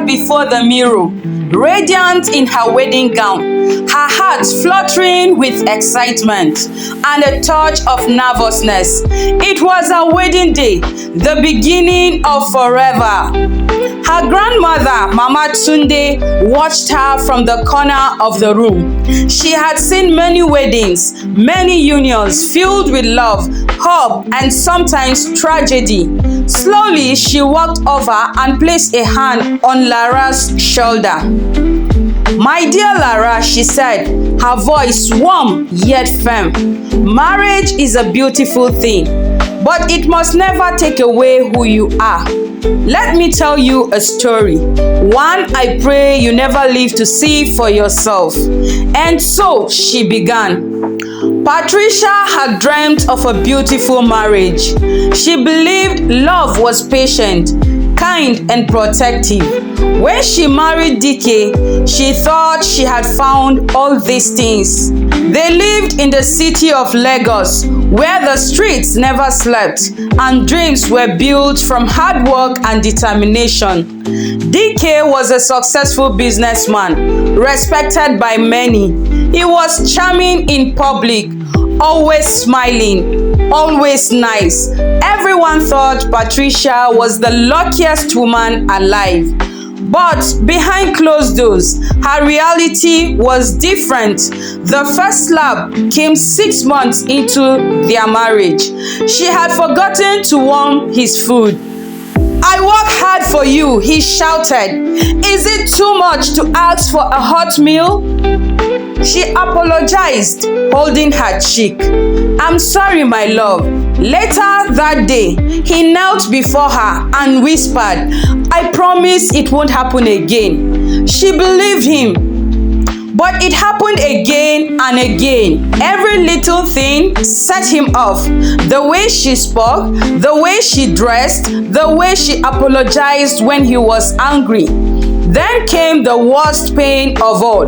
sat before the mirror, radiant in her wedding gown, her heart fluttering with excitement and a touch of nervousness. It was her wedding day, the beginning of forever. Her grandmother, Mama Tunde, watched her from the corner of the room. She had seen many weddings, many unions filled with love, hope, and sometimes tragedy. Slowly, she walked over and placed a hand on Lara's shoulder. "My dear Lara," she said, her voice warm yet firm, "marriage is a beautiful thing, but it must never take away who you are. Let me tell you a story, one I pray you never live to see for yourself." And so she began. Patricia had dreamt of a beautiful marriage. She believed love was patient, kind, and protective. When she married DK, she thought she had found all these things. They lived in the city of Lagos, where the streets never slept and dreams were built from hard work and determination. DK was a successful businessman, respected by many. He was charming in public, always smiling, always nice. Everyone thought Patricia was the luckiest woman alive. But behind closed doors, her reality was different. The first slap came 6 months into their marriage. She had forgotten to warm his food. "I work hard for you," he shouted. "Is it too much to ask for a hot meal?" She apologized, holding her cheek. "I'm sorry, my love." Later that day, he knelt before her and whispered, "I promise it won't happen again." She believed him. But it happened again and again. Every little thing set him off. The way she spoke, the way she dressed, the way she apologized when he was angry. Then came the worst pain of all.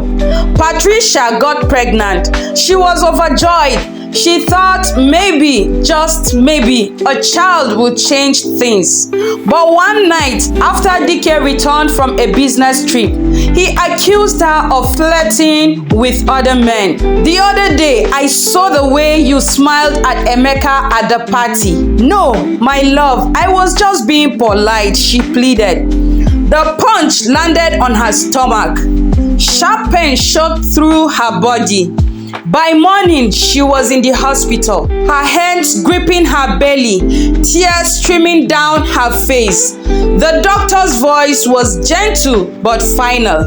Patricia got pregnant. She was overjoyed. She thought maybe, just maybe, a child would change things. But one night, after DK returned from a business trip, he accused her of flirting with other men. "The other day, I saw the way you smiled at Emeka at the party." "No, my love, I was just being polite," she pleaded. The punch landed on her stomach. Sharp pain shot through her body. By morning, she was in the hospital, her hands gripping her belly, tears streaming down her face. The doctor's voice was gentle but final.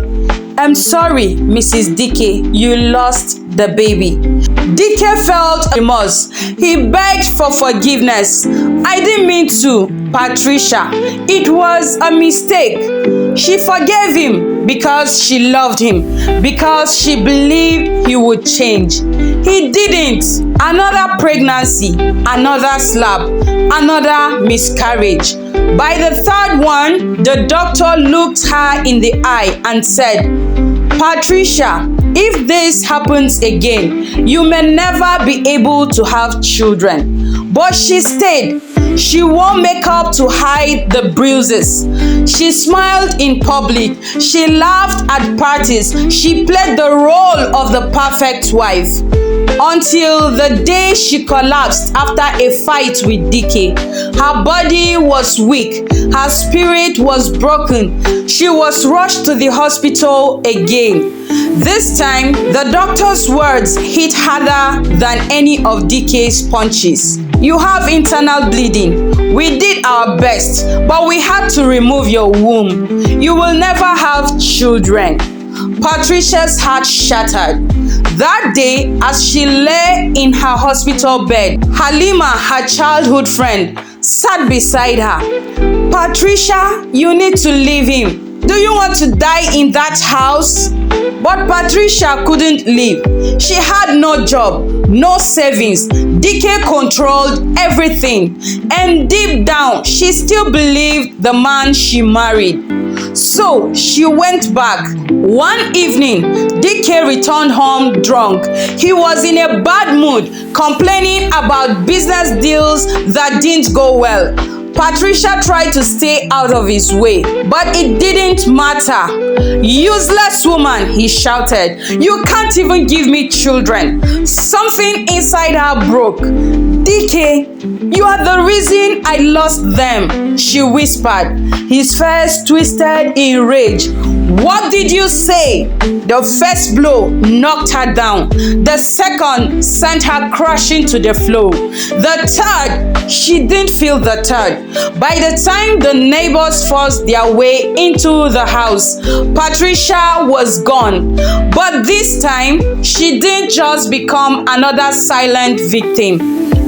"I'm sorry, Mrs. DK, you lost the baby." DK felt remorse. He begged for forgiveness. "I didn't mean to, Patricia. It was a mistake." She forgave him because she loved him, because she believed he would change. He didn't. Another pregnancy, another slap, another miscarriage. By the third one, the doctor looked her in the eye and said, "Patricia, if this happens again, you may never be able to have children." But she stayed. She wore makeup to hide the bruises. She smiled in public. She laughed at parties. She played the role of the perfect wife. Until the day she collapsed after a fight with DK. Her body was weak. Her spirit was broken. She was rushed to the hospital again. This time, the doctor's words hit harder than any of DK's punches. "You have internal bleeding. We did our best, but we had to remove your womb. You will never have children." Patricia's heart shattered. That day, as she lay in her hospital bed, Halima, her childhood friend, sat beside her. "Patricia, you need to leave him. Do you want to die in that house?" But Patricia couldn't leave. She had no job, no savings. DK controlled everything. And deep down, she still believed the man she married. So she went back. One evening, DK returned home drunk. He was in a bad mood, complaining about business deals that didn't go well. Patricia tried to stay out of his way, but it didn't matter. "Useless woman," he shouted. "You can't even give me children." Something inside her broke. "DK, you are the reason I lost them," she whispered. His face twisted in rage. "What did you say?" The first blow knocked her down. The second sent her crashing to the floor. The third, she didn't feel the third. By the time the neighbors forced their way into the house, Patricia was gone. But this time, she didn't just become another silent victim.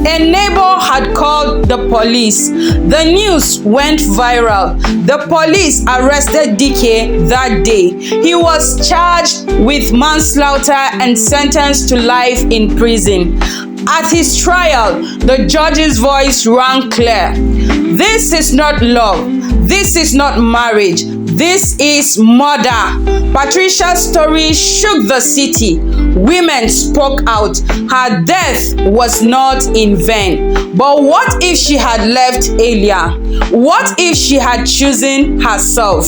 A neighbor had called the police. The news went viral. The police arrested DK that day. He was charged with manslaughter and sentenced to life in prison. At his trial, the judge's voice rang clear. "This is not love. This is not marriage. This is murder." Patricia's story shook the city. Women spoke out. Her death was not in vain. But what if she had left earlier? What if she had chosen herself?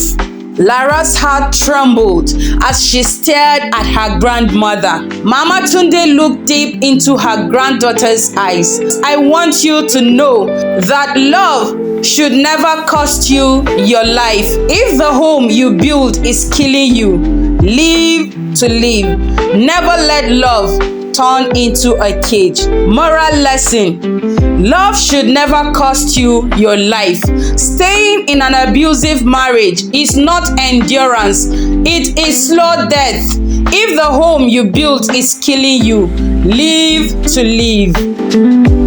Lara's heart trembled as she stared at her grandmother. Mama Tunde looked deep into her granddaughter's eyes. "I want you to know that love should never cost you your life. If the home you build is killing you, live to live. Never let love turn into a cage." Moral lesson: love should never cost you your life. Staying in an abusive marriage is not endurance, it is slow death. If the home you built is killing you, live to live.